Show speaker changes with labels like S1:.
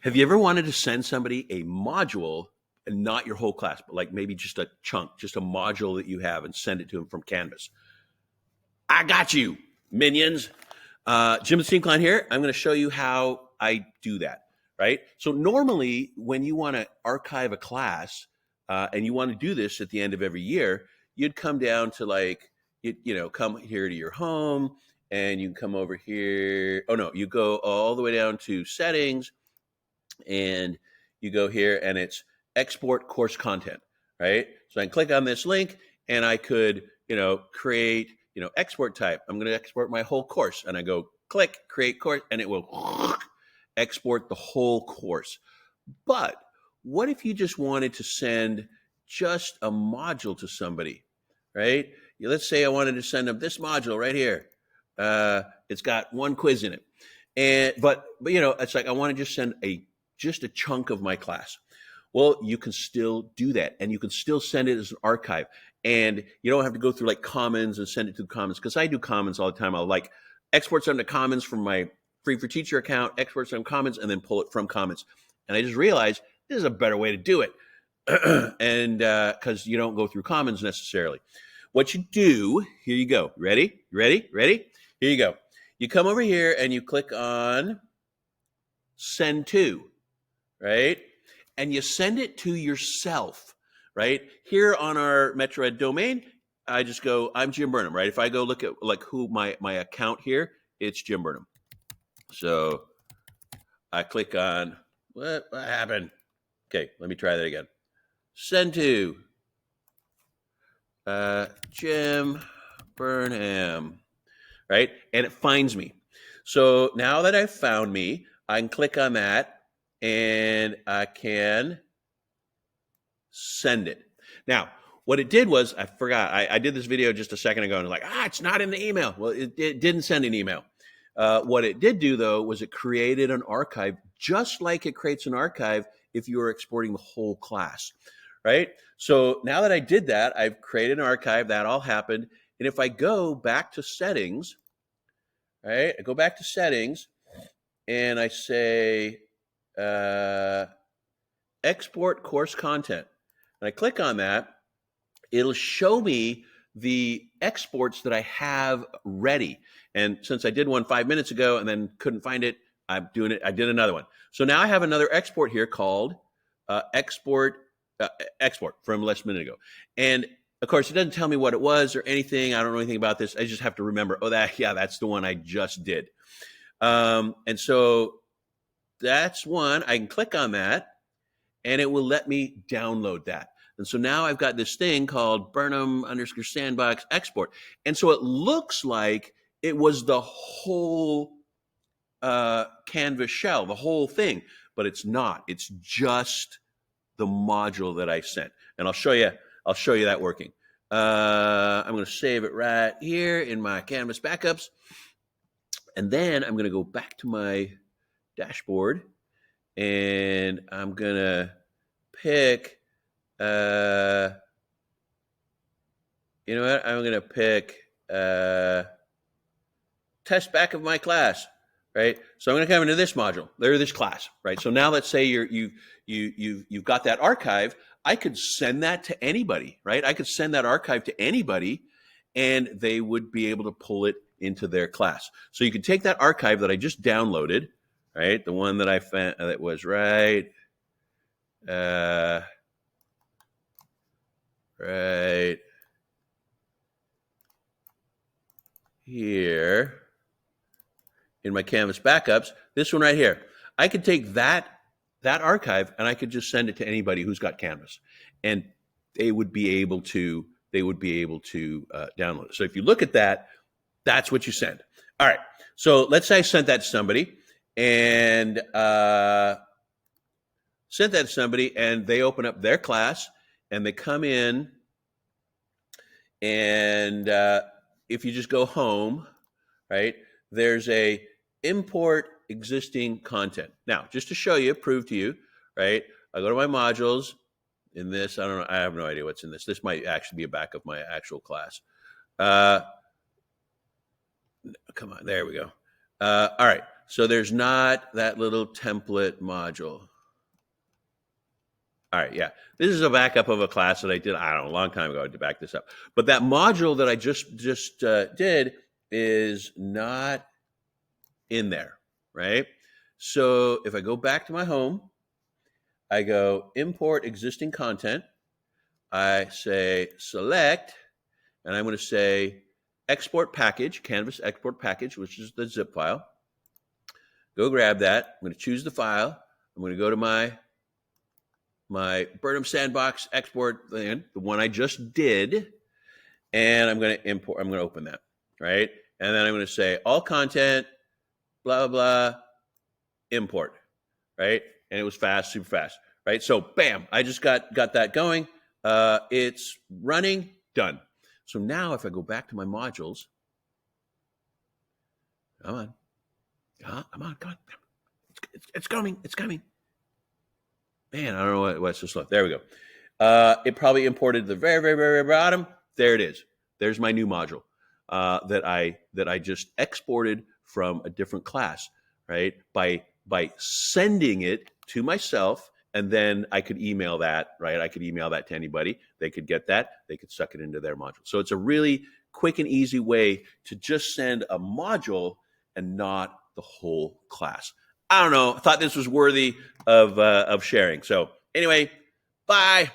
S1: Have you ever wanted to send somebody a module and not your whole class, but like maybe just a chunk, just a module that you have and send it to them from Canvas? I got you, minions. Jim the Steam Clown here. I'm going to show you how I do that, right? So normally when you want to archive a class and you want to do this at the end of every year, you'd come down to like, come here to your home and you can come over here. Oh no, you go all the way down to settings and you go here and it's export course content, right? So I can click on this link and I could, create, export type. I'm going to export my whole course and I go click create course and it will export the whole course. But what if you just wanted to send just a module to somebody, right? Let's say I wanted to send them this module right here. It's got one quiz in it. But it's like I want to just send just a chunk of my class. Well, you can still do that and you can still send it as an archive and you don't have to go through like Commons and send it to Commons because I do Commons all the time. I'll like export something to Commons from my Free for Teacher account, export some Commons and then pull it from Commons. And I just realized this is a better way to do it. And because you don't go through Commons necessarily. What you do, here you go. Ready? Here you go. You come over here and you click on send to, right? And you send it to yourself, right? Here on our MetroEd domain, I just go, I'm Jim Burnham, right? If I go look at like who my account here, it's Jim Burnham. So I click on, what happened? Okay, let me try that again. Send to Jim Burnham, right? And it finds me. So now that I've found me, I can click on that and I can send it. Now, what it did was, I forgot, I did this video just a second ago and was like, it's not in the email. Well, it didn't send an email. What it did do, though, was it created an archive, just like it creates an archive if you were exporting the whole class, right? So now that I did that, I've created an archive. That all happened. And if I go back to settings, right, I go back to settings and I say export course content. And I click on that, it'll show me the exports that I have ready. And since I did one 5 minutes ago and then couldn't find it, I'm doing it. I did another one. So now I have another export here called export from less minute ago. And of course, it doesn't tell me what it was or anything. I don't know anything about this. I just have to remember, that's the one I just did. And so that's one. I can click on that and it will let me download that. And so now I've got this thing called Burnham_Sandbox export. And so it looks like it was the whole Canvas shell, the whole thing, but it's not. It's just the module that I sent. And I'll show you that working. I'm going to save it right here in my Canvas backups. And then I'm going to go back to my dashboard and I'm going to pick, you know what? I'm going to pick test back of my class, right? So I'm going to come into this module, this class, right? So now let's say you've got that archive. I could send that to anybody, right? I could send that archive to anybody and they would be able to pull it into their class. So you could take that archive that I just downloaded, right? The one that I found that was right here in my Canvas backups, this one right here. I could take that archive and I could just send it to anybody who's got Canvas, and they would be able to download it. So if you look at that, that's what you send. All right. So let's say I sent that to somebody and they open up their class and they come in and if you just go home, right, there's a import existing content. Now, just to show you, prove to you, right, I go to my modules in this. I don't know. I have no idea what's in this. This might actually be a back of my actual class. Come on. There we go. All right. So there's not that little template module. All right, yeah. This is a backup of a class that I did, I don't know, a long time ago to back this up. But that module that I just did is not in there, right? So if I go back to my home, I go import existing content. I say select, and I'm going to say export package, Canvas export package, which is the zip file. Go grab that. I'm going to choose the file. I'm going to go to my Burnham Sandbox export thing, the one I just did, and I'm going to import. I'm going to open that, right? And then I'm going to say all content, blah blah, import, right? And it was fast, super fast, right? So bam, I just got that going. It's running, done. So now if I go back to my modules, come on, come on, it's coming, it's coming. Man, I don't know what's so slow. There we go. It probably imported the very, very, very bottom. There it is. There's my new module that I just exported from a different class, right? By sending it to myself, and then I could email that, right? I could email that to anybody. They could get that. They could suck it into their module. So it's a really quick and easy way to just send a module and not the whole class. I don't know. I thought this was worthy of sharing. So anyway, bye.